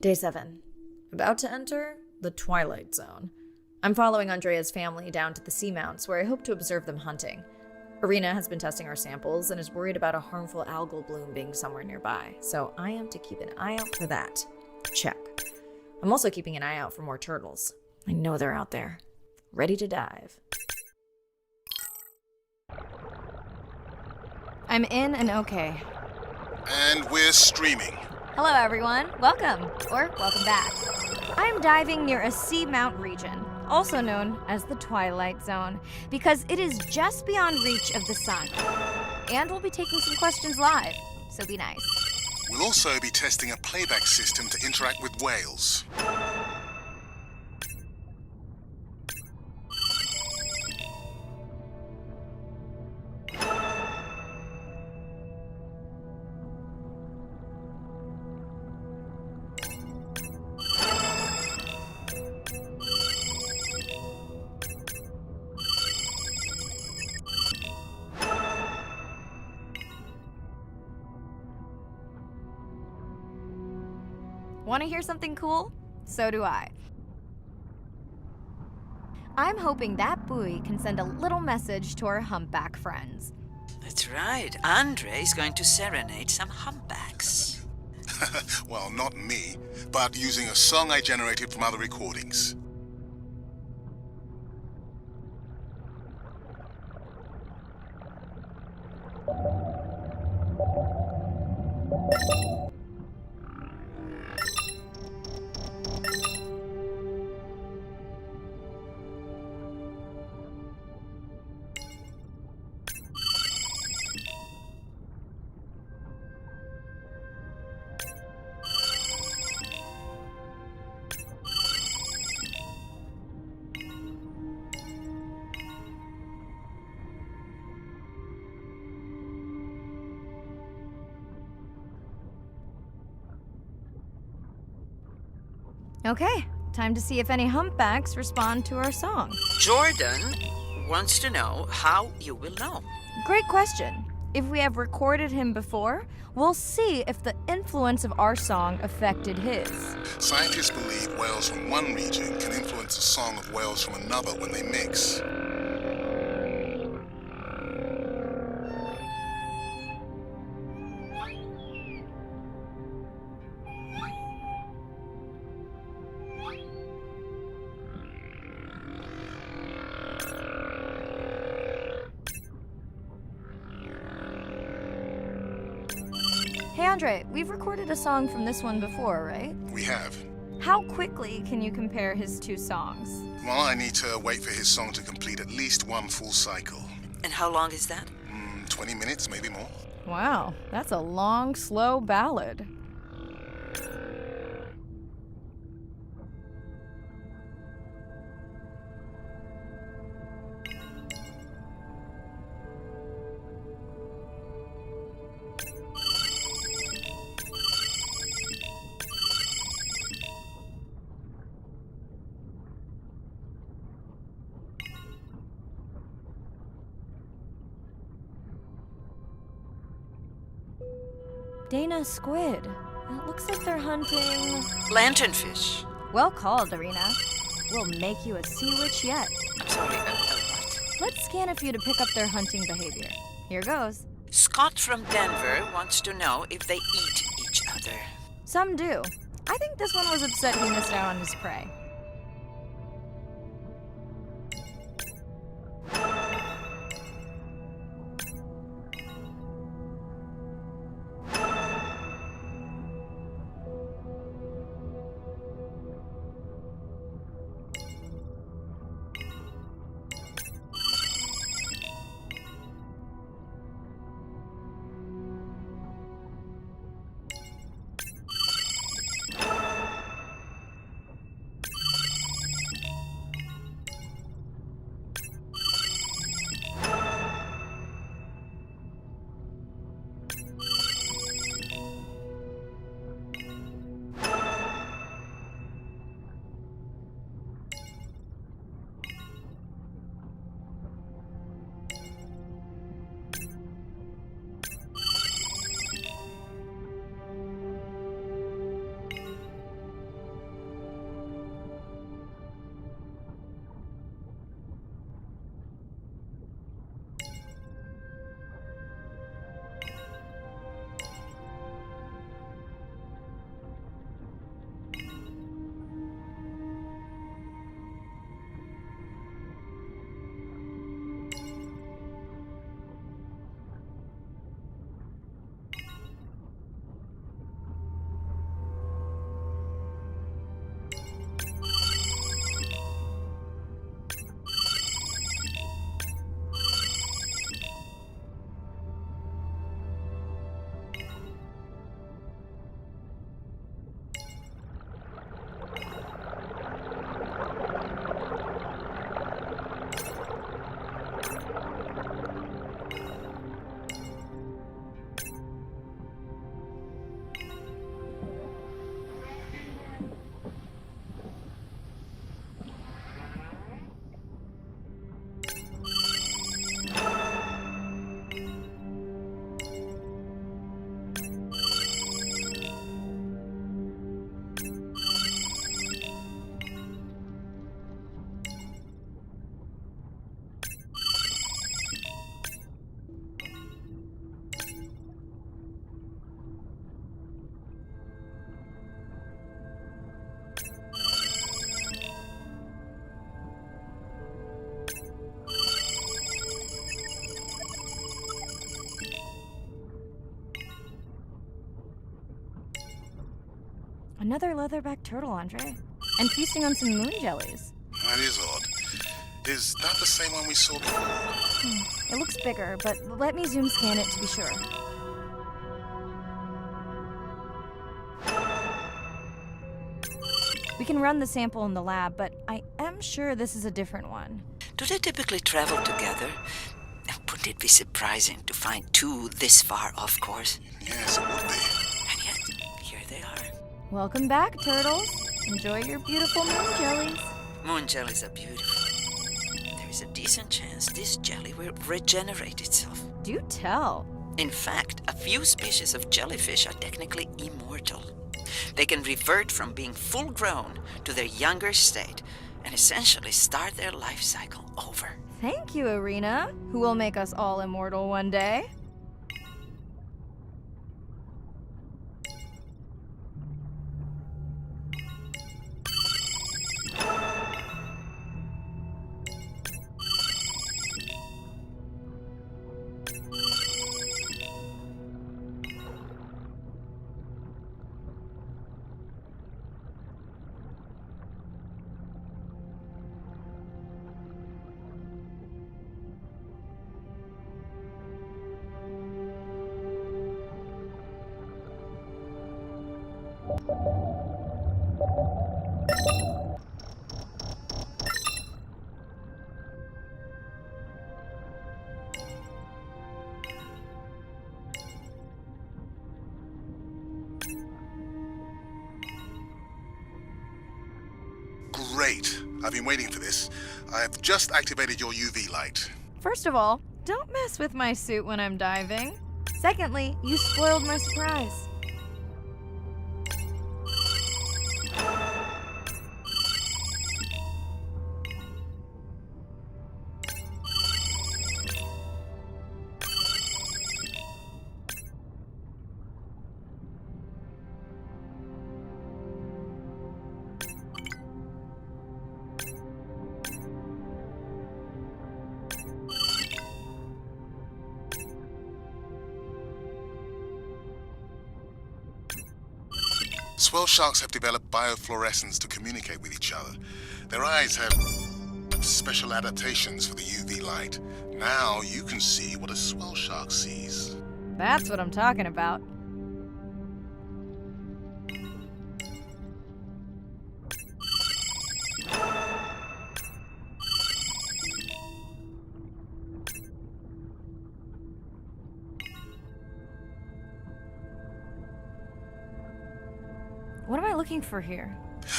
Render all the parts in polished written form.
Day 7. About to enter the Twilight Zone. I'm following Andrea's family down to the seamounts where I hope to observe them hunting. Irina has been testing our samples and is worried about a harmful algal bloom being somewhere nearby, so I am to keep an eye out for that. Check. I'm also keeping an eye out for more turtles. I know they're out there, ready to dive. I'm in and okay. And we're streaming. Hello everyone, welcome, or welcome back. I'm diving near a seamount region, also known as the Twilight Zone, because it is just beyond reach of the sun. And we'll be taking some questions live, so be nice. We'll also be testing a playback system to interact with whales. Want to hear something cool? So do I. I'm hoping that buoy can send a little message to our humpback friends. That's right. Andre is going to serenade some humpbacks. Well, not me, but using a song I generated from other recordings. Okay, time to see if any humpbacks respond to our song. Jordan wants to know how you will know. Great question. If we have recorded him before, we'll see if the influence of our song affected his. Scientists believe whales from one region can influence the song of whales from another when they mix. Hey Andre, we've recorded a song from this one before, right? We have. How quickly can you compare his two songs? Well, I need to wait for his song to complete at least one full cycle. And how long is that? 20 minutes, maybe more. Wow, that's a long, slow ballad. Dana squid. It looks like they're hunting... Lanternfish. Well called, Irina. We'll make you a sea witch yet. I'm sorry, what? Let's scan a few to pick up their hunting behavior. Here goes. Scott from Denver wants to know if they eat each other. Some do. I think this one was upset he missed out on his prey. Another leatherback turtle, Andre. And feasting on some moon jellies. That is odd. Is that the same one we saw before? It looks bigger, but let me zoom scan it to be sure. We can run the sample in the lab, but I am sure this is a different one. Do they typically travel together? Wouldn't it be surprising to find two this far off course? Yes, it would be. And yet, here they are. Welcome back, turtles. Enjoy your beautiful moon jellies. Moon jellies are beautiful. There is a decent chance this jelly will regenerate itself. Do tell. In fact, a few species of jellyfish are technically immortal. They can revert from being full grown to their younger state and essentially start their life cycle over. Thank you, Arena, who will make us all immortal one day. Great. I've been waiting for this. I have just activated your UV light. First of all, don't mess with my suit when I'm diving. Secondly, you spoiled my surprise. Swell sharks have developed biofluorescence to communicate with each other. Their eyes have special adaptations for the UV light. Now you can see what a swell shark sees. That's what I'm talking about. What am I looking for here?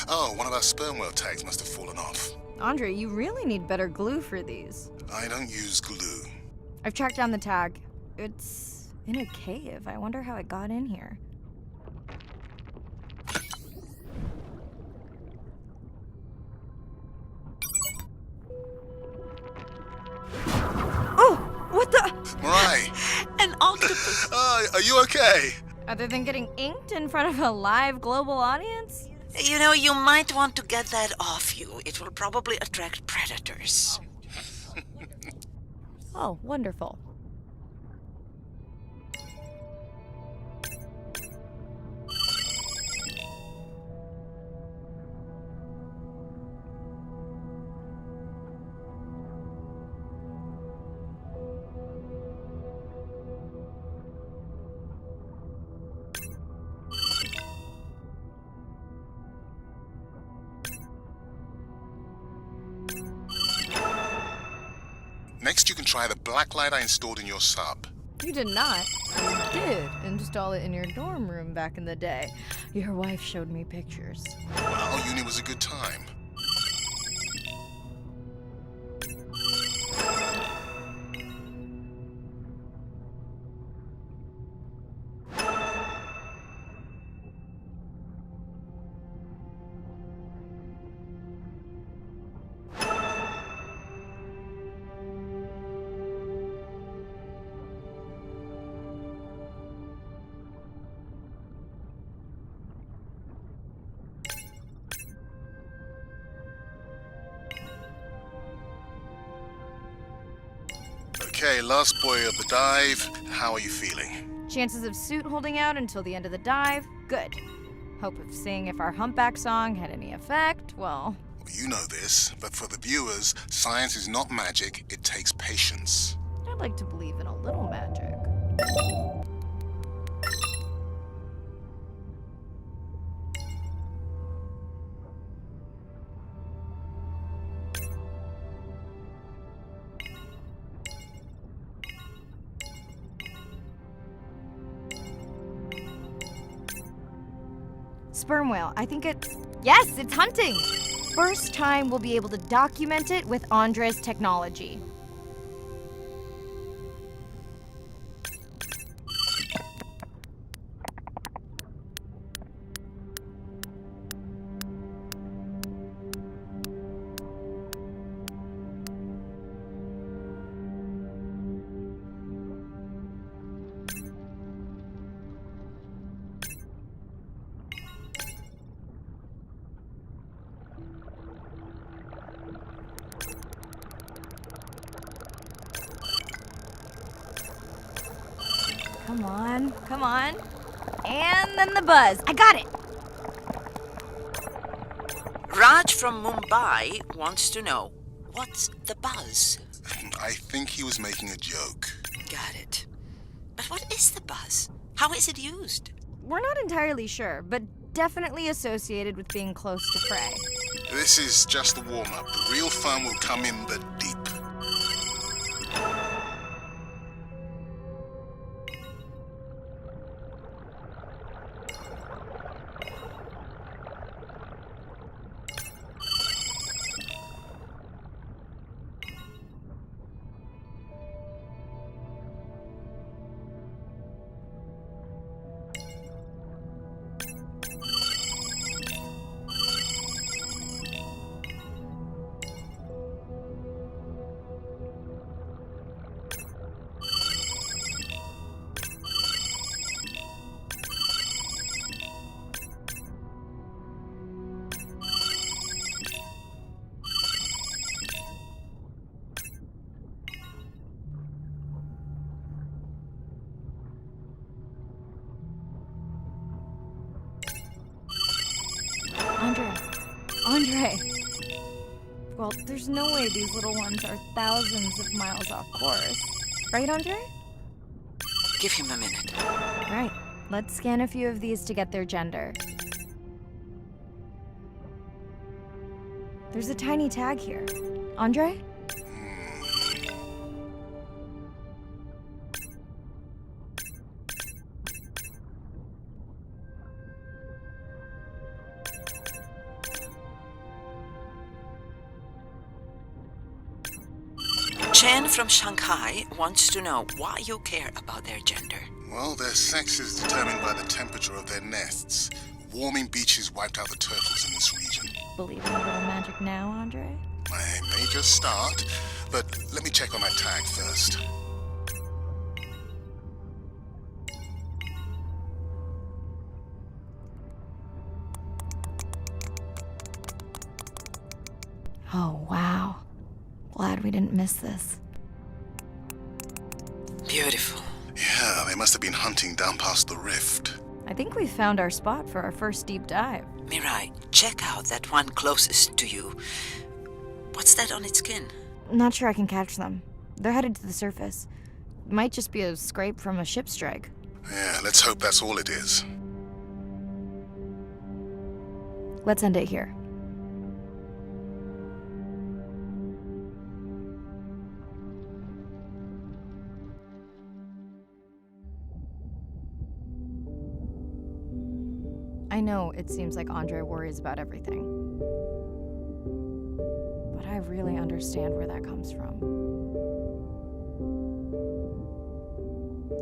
Oh, one of our sperm whale tags must have fallen off. Andre, you really need better glue for these. I don't use glue. I've tracked down the tag. It's in a cave. I wonder how it got in here. Oh! What the? Mirai! An octopus! Are you okay? Other than getting inked in front of a live global audience? You know, you might want to get that off you. It will probably attract predators. Oh, wonderful. Next, you can try the black light I installed in your sub. You did not. You did install it in your dorm room back in the day. Your wife showed me pictures. Well, uni was a good time. Okay, last boy of the dive. How are you feeling? Chances of suit holding out until the end of the dive? Good. Hope of seeing if our humpback song had any effect, well... You know this, but for the viewers, science is not magic, it takes patience. I'd like to believe in a little magic. Sperm whale, I think it's... Yes, it's hunting! First time we'll be able to document it with Andre's technology. Come on. And then the buzz. I got it! Raj from Mumbai wants to know, what's the buzz? I think he was making a joke. Got it. But what is the buzz? How is it used? We're not entirely sure, but definitely associated with being close to prey. This is just the warm-up. The real fun will come in the deep. Andre. Well, there's no way these little ones are thousands of miles off course. Right, Andre? Give him a minute. Right. Let's scan a few of these to get their gender. There's a tiny tag here. Andre? Chen from Shanghai wants to know why you care about their gender. Well, their sex is determined by the temperature of their nests. Warming beaches wiped out the turtles in this region. Believe in a little magic now, Andre? I may just start, but let me check on that tag first. Oh, wow. Glad we didn't miss this. Beautiful. Yeah, they must have been hunting down past the rift. I think we found our spot for our first deep dive. Mirai, check out that one closest to you. What's that on its skin? Not sure I can catch them. They're headed to the surface. Might just be a scrape from a ship strike. Yeah, let's hope that's all it is. Let's end it here. I know it seems like Andre worries about everything, but I really understand where that comes from.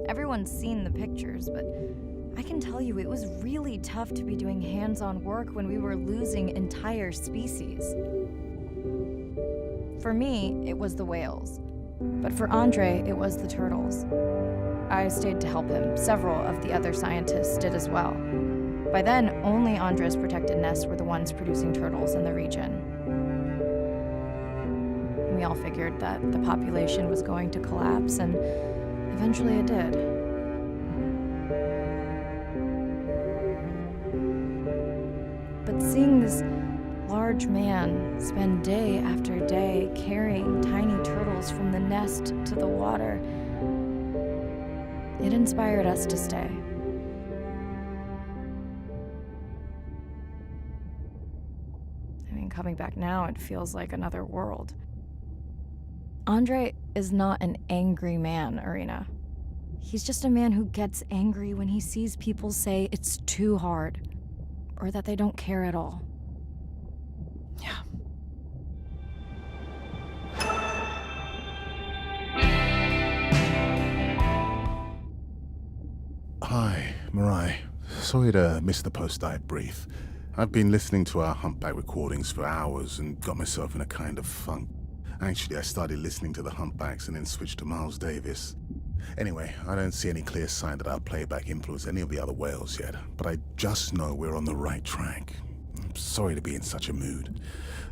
Everyone's seen the pictures, but I can tell you it was really tough to be doing hands-on work when we were losing entire species. For me, it was the whales, but for Andre, it was the turtles. I stayed to help him. Several of the other scientists did as well. By then, only Andre's protected nests were the ones producing turtles in the region. We all figured that the population was going to collapse, and eventually it did. these large man spend day after day carrying tiny turtles from the nest to the water. It inspired us to stay. I mean, coming back now, it feels like another world. Andre is not an angry man, Irina. He's just a man who gets angry when he sees people say it's too hard, or that they don't care at all. Yeah. Hi, Mirai. Sorry to miss the post-dive brief. I've been listening to our humpback recordings for hours and got myself in a kind of funk. Actually, I started listening to the humpbacks and then switched to Miles Davis. Anyway, I don't see any clear sign that our playback influenced any of the other whales yet, but I just know we're on the right track. I'm sorry to be in such a mood.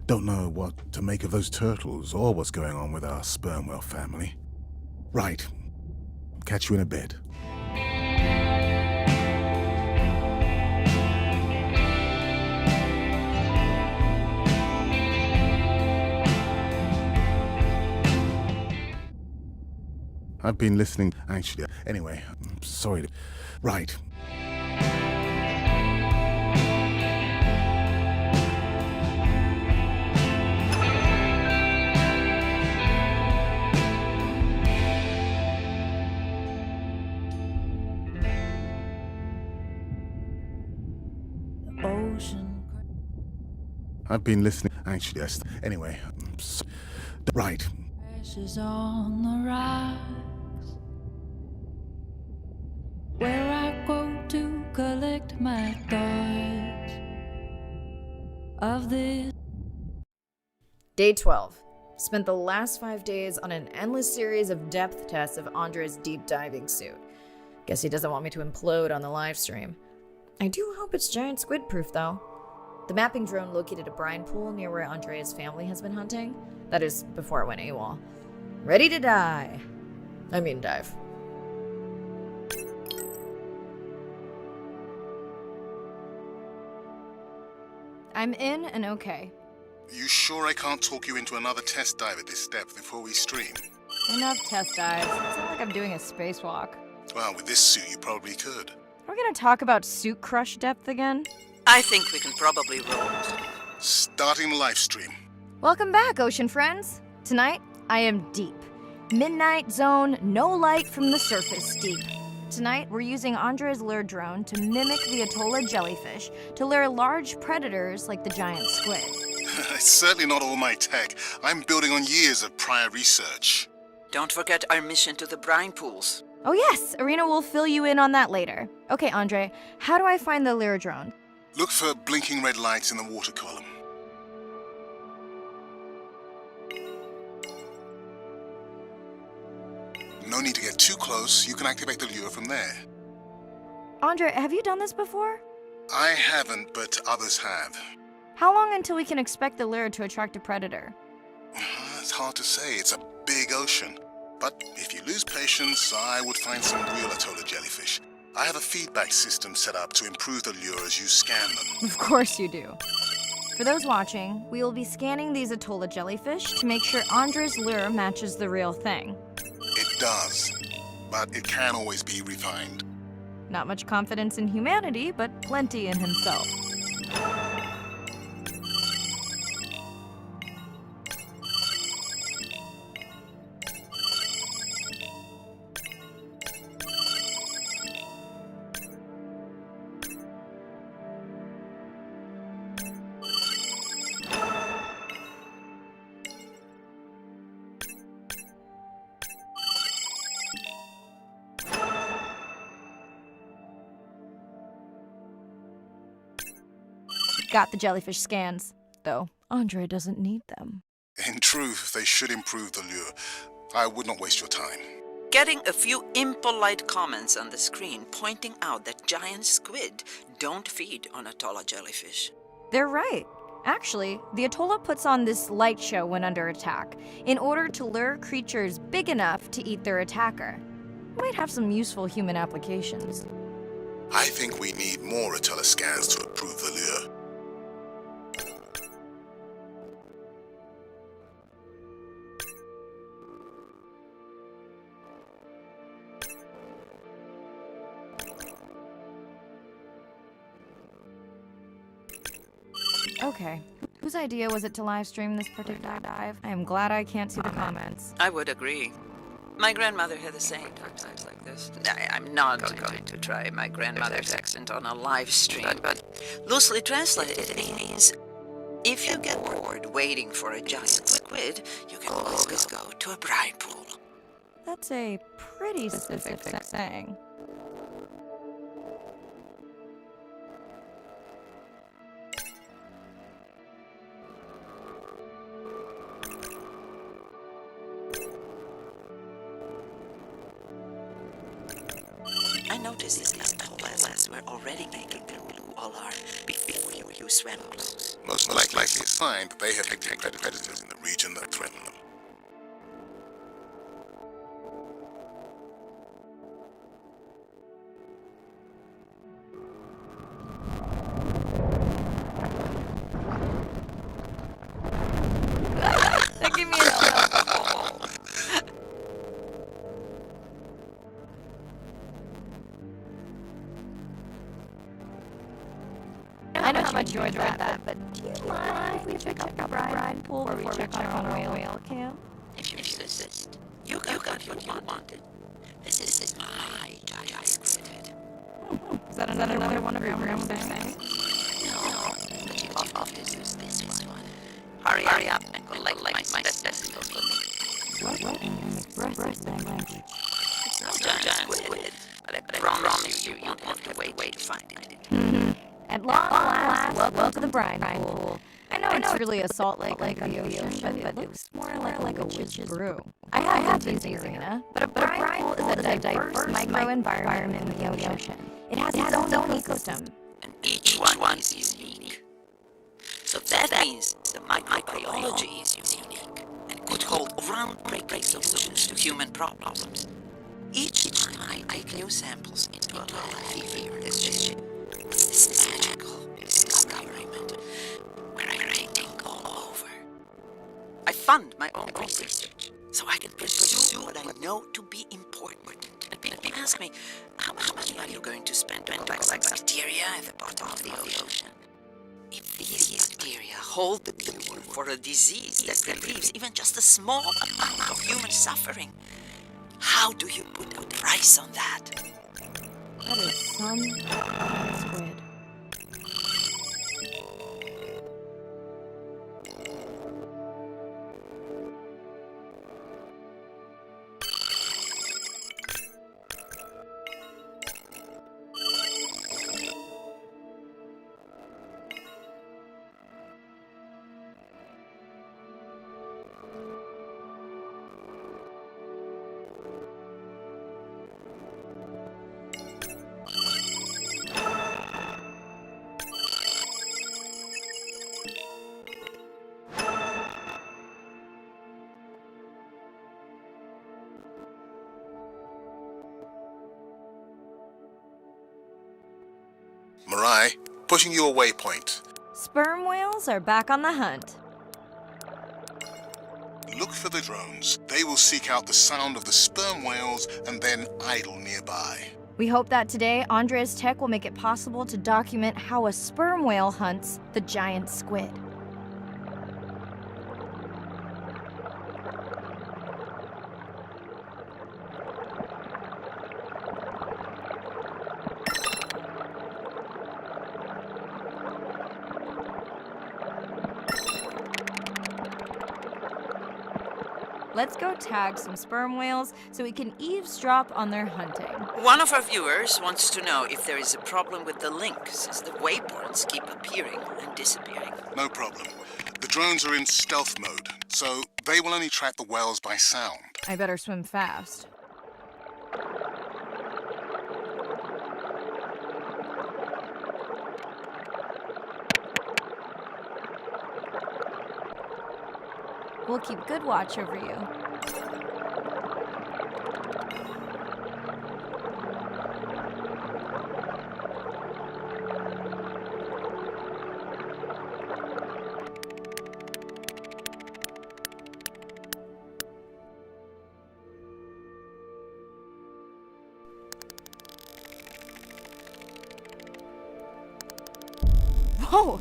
Don't know what to make of those turtles or what's going on with our sperm whale family. Right. Catch you in a bit. I've been listening, actually. Anyway, I'm sorry to... Right. I've been listening, actually. Anyway, I'm right. Ashes on the rocks, where I go to collect my thoughts of this. Day 12. Spent the last 5 days on an endless series of depth tests of Andre's deep diving suit. Guess he doesn't want me to implode on the live stream. I do hope it's giant squid proof though. The mapping drone located a brine pool near where Andrea's family has been hunting. That is, before it went AWOL. Ready to dive. I'm in and okay. You sure I can't talk you into another test dive at this depth before we stream? Enough test dives. It's not like I'm doing a spacewalk. Well, with this suit, you probably could. Are we gonna talk about suit crush depth again? I think we can probably roll. Starting the live stream. Welcome back, ocean friends. Tonight, I am deep. Midnight zone, no light from the surface deep. Tonight, we're using Andre's lure drone to mimic the Atolla jellyfish to lure large predators like the giant squid. It's certainly not all my tech. I'm building on years of prior research. Don't forget our mission to the brine pools. Oh yes, Irina will fill you in on that later. Okay, Andre, how do I find the lure drone? Look for blinking red lights in the water column. No need to get too close. You can activate the lure from there. Andre, have you done this before? I haven't, but others have. How long until we can expect the lure to attract a predator? It's hard to say. It's a big ocean. But if you lose patience, I would find some real Atolla jellyfish. I have a feedback system set up to improve the lure as you scan them. Of course you do. For those watching, we will be scanning these Atolla jellyfish to make sure Andre's lure matches the real thing. It does, but it can always be refined. Not much confidence in humanity, but plenty in himself. Got the jellyfish scans, though Andre doesn't need them. In truth, they should improve the lure. I would not waste your time. Getting a few impolite comments on the screen pointing out that giant squid don't feed on Atolla jellyfish. They're right. Actually, the Atolla puts on this light show when under attack, in order to lure creatures big enough to eat their attacker. Might have some useful human applications. I think we need more Atolla scans to improve the lure. Okay. Whose idea was it to live stream this particular dive? I am glad I can't see the comments. I would agree. My grandmother had the same times like this. I'm not going to try my grandmother's accent on a live stream, but loosely translated it means if you get bored waiting for a giant squid, you can always go to a brine pool. That's a pretty specific saying. I noticed these classes were already making their blue alarm before you swam close. Most likely a sign that they have detected predators in the region that threaten them. That gave me a chill. I know how much you enjoyed that, but do you mind if we check out the brine pool before we check on a whale camp? If you insist, you got what you wanted. This is my giant squid. Is that another one of your grandma's saying? No, but you often use this one. Hurry up and collect my best for me. What an expressive language. It's no giant squid, but I promise you won't have to wait to find it. At long last, welcome to the brine pool. I know it's really a salt lake like the ocean, but it looks more like a witch's brew. I have been using it, but a brine pool is a diverse microenvironment in the ocean. It has its own ecosystem. And each one is unique. So that means the microbiology is unique and could hold groundbreaking solutions to human problems. Each time I take new samples into a lab here at this ship, this magical discoverment where I rating all over. I fund my own research so I can pursue what I know to be important. And people ask me, how much money are you going to spend to collect bacteria at the bottom of the ocean? If these bacteria hold the cure for a disease that relieves even just a small amount of human suffering, how do you put a price on that? That is some squid. Mirai, pushing you a waypoint. Sperm whales are back on the hunt. Look for the drones. They will seek out the sound of the sperm whales and then idle nearby. We hope that today, Andrea's tech will make it possible to document how a sperm whale hunts the giant squid. Let's go tag some sperm whales so we can eavesdrop on their hunting. One of our viewers wants to know if there is a problem with the link, since the waypoints keep appearing and disappearing. No problem. The drones are in stealth mode, so they will only track the whales by sound. I better swim fast. We'll keep good watch over you. Whoa!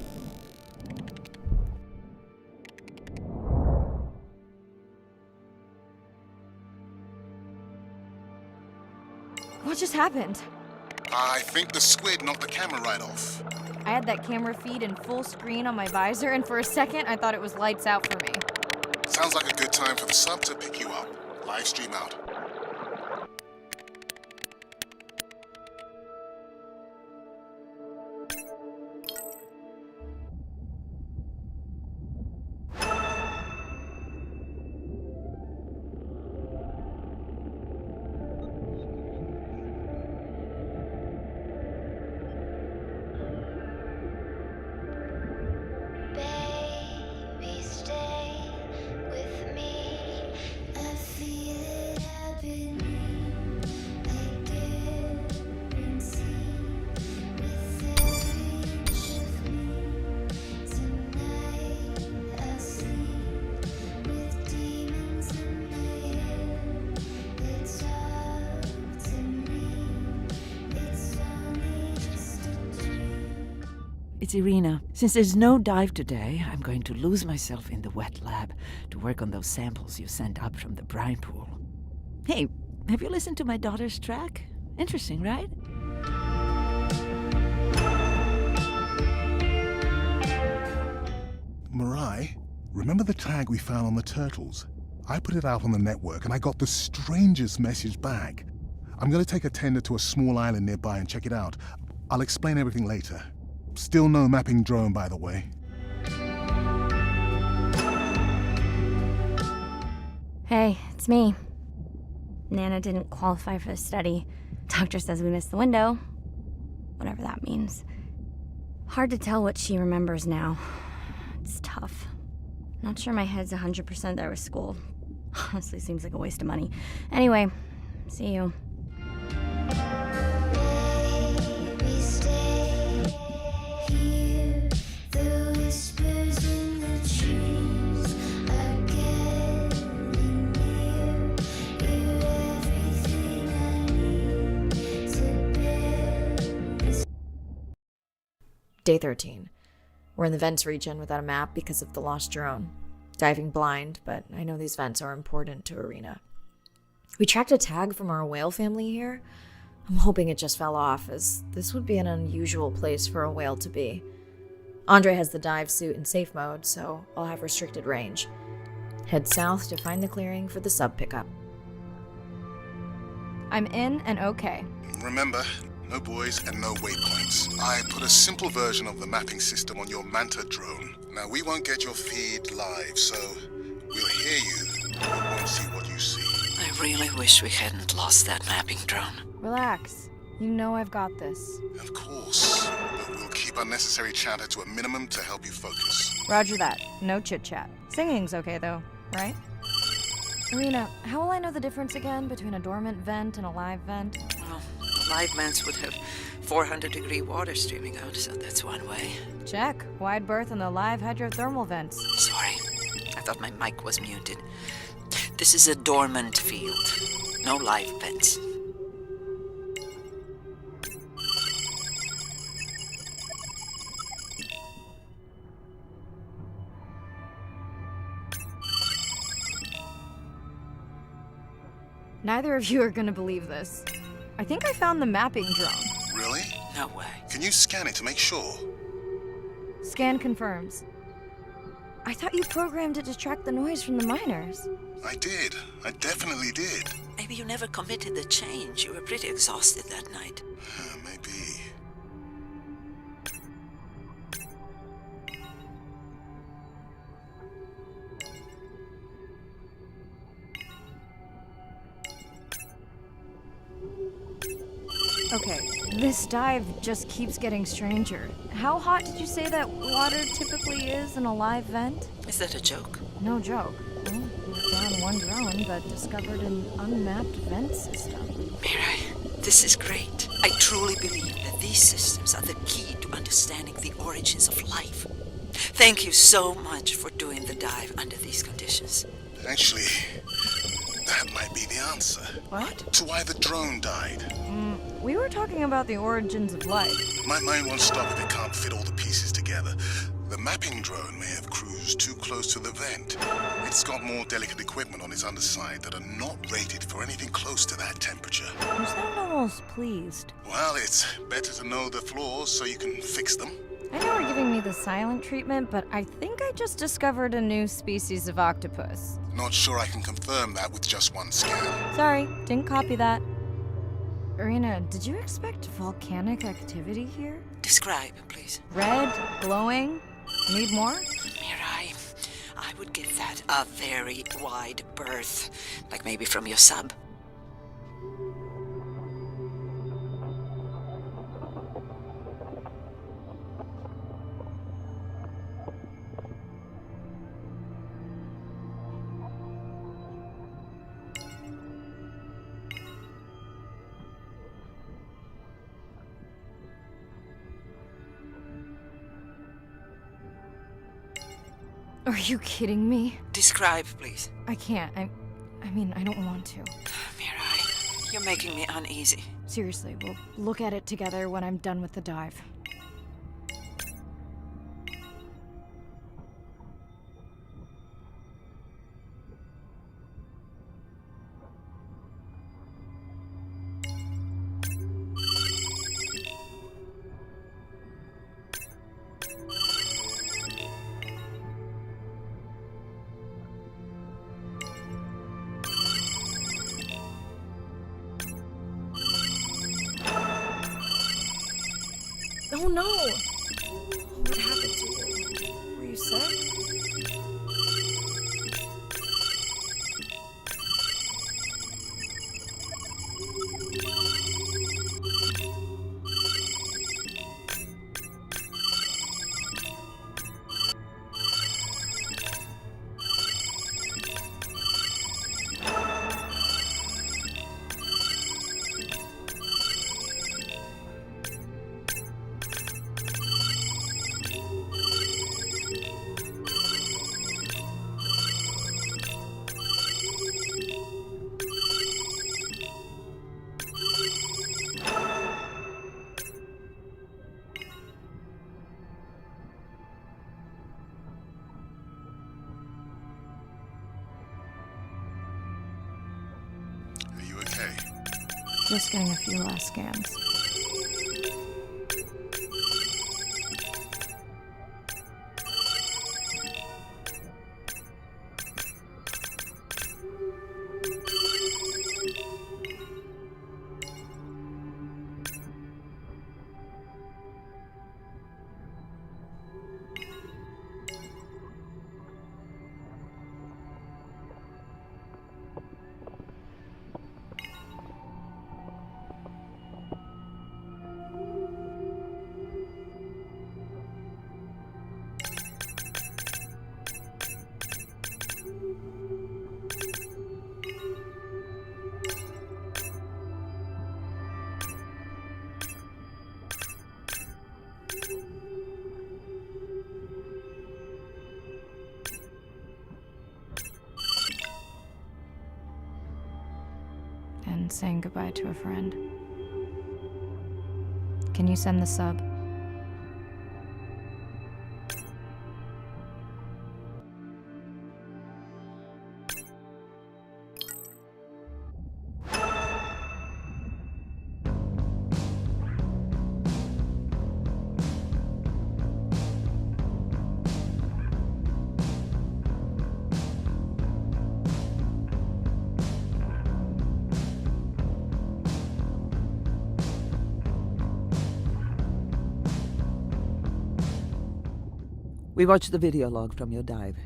happened? I think the squid knocked the camera right off. I had that camera feed in full screen on my visor, and for a second, I thought it was lights out for me. Sounds like a good time for the sub to pick you up. Live stream out. Baby, stay with me. I feel it happening. I guarantee with every inch of me. Tonight I'll sleep with demons in my head. They talk to me. It's only just a dream. It's Irina. Since there's no dive today, I'm going to lose myself in the wet lab to work on those samples you sent up from the brine pool. Hey, have you listened to my daughter's track? Interesting, right? Mirai, remember the tag we found on the turtles? I put it out on the network and I got the strangest message back. I'm gonna take a tender to a small island nearby and check it out. I'll explain everything later. Still no mapping drone, by the way. Hey, it's me. Nana didn't qualify for the study. Doctor says we missed the window. Whatever that means. Hard to tell what she remembers now. It's tough. Not sure my head's 100% there with school. Honestly, seems like a waste of money. Anyway, see you. Baby, stay here. The whispers in the trees are getting near. You're everything I need to bear this. Day 13. We're in the vents region without a map because of the lost drone. Diving blind, but I know these vents are important to Irina. We tracked a tag from our whale family here. I'm hoping it just fell off, as this would be an unusual place for a whale to be. Andre has the dive suit in safe mode, so I'll have restricted range. Head south to find the clearing for the sub pickup. I'm in and okay. Remember, no buoys and no waypoints. I put a simple version of the mapping system on your Manta drone. Now, we won't get your feed live, so we'll hear you, but we won't see what you see. I really wish we hadn't lost that mapping drone. Relax. You know I've got this. Of course, but we'll keep unnecessary chatter to a minimum to help you focus. Roger that. No chit-chat. Singing's okay, though, right? Irina, how will I know the difference again between a dormant vent and a live vent? Well, live vents would have 400-degree water streaming out, so that's one way. Check. Wide berth and the live hydrothermal vents. Sorry, I thought my mic was muted. This is a dormant field. No live vents. Neither of you are gonna believe this. I think I found the mapping drone. Really? No way. Can you scan it to make sure? Scan confirms. I thought you programmed it to track the noise from the miners. I did. I definitely did. Maybe you never committed the change. You were pretty exhausted that night. Maybe. Okay, this dive just keeps getting stranger. How hot did you say that water typically is in a live vent? Is that a joke? No joke. Well, we found one drone, but discovered an unmapped vent system. Mirai, this is great. I truly believe that these systems are the key to understanding the origins of life. Thank you so much for doing the dive under these conditions. Actually, that might be the answer. What? To why the drone died. We were talking about the origins of life. My mind won't stop if it can't fit all the pieces together. The mapping drone may have cruised too close to the vent. It's got more delicate equipment on its underside that are not rated for anything close to that temperature. You sound almost pleased. Well, it's better to know the flaws so you can fix them. I know we're giving me the silent treatment, but I think I just discovered a new species of octopus. Not sure I can confirm that with just one scan. Sorry, didn't copy that. Irina, did you expect volcanic activity here? Describe, please. Red, glowing. Need more? Mirai, I would give that a very wide berth. Like maybe from your sub. Are you kidding me? Describe, please. I can't. I mean, I don't want to. Mirai, you're making me uneasy. Seriously, we'll look at it together when I'm done with the dive. Oh no! What happened to you? Were you sick? Are you okay? Just getting a few last scans. And saying goodbye to a friend. Can you send the sub? We watched the video log from your dive.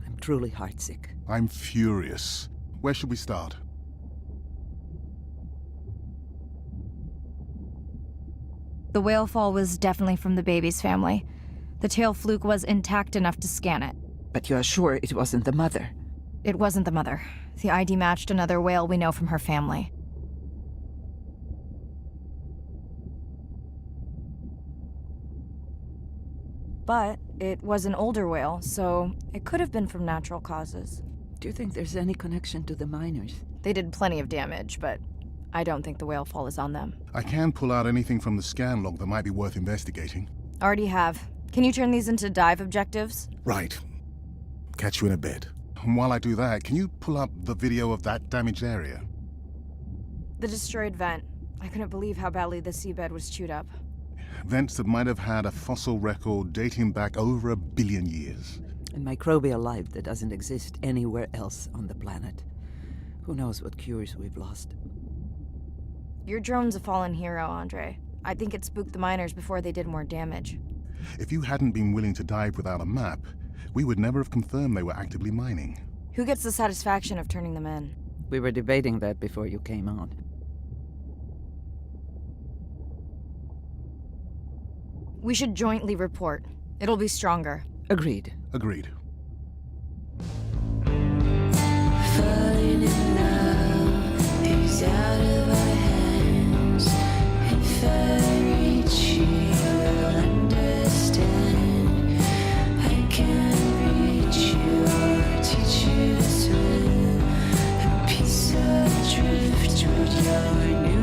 I'm truly heartsick. I'm furious. Where should we start? The whale fall was definitely from the baby's family. The tail fluke was intact enough to scan it. But you are sure it wasn't the mother? It wasn't the mother. The ID matched another whale we know from her family. But it was an older whale, so it could have been from natural causes. Do you think there's any connection to the miners? They did plenty of damage, but I don't think the whale fall is on them. I can pull out anything from the scan log that might be worth investigating. Already have. Can you turn these into dive objectives? Right. Catch you in a bit. And while I do that, can you pull up the video of that damaged area? The destroyed vent. I couldn't believe how badly the seabed was chewed up. Vents that might have had a fossil record dating back over 1 billion years. And microbial life that doesn't exist anywhere else on the planet. Who knows what cures we've lost. Your drone's a fallen hero, Andre. I think it spooked the miners before they did more damage. If you hadn't been willing to dive without a map, we would never have confirmed they were actively mining. Who gets the satisfaction of turning them in? We were debating that before you came on. We should jointly report. It'll be stronger. Agreed. Agreed. Falling in love is out of our hands. If I reach you, you'll understand. I can't reach you or teach you to swim. A piece of driftwood, you're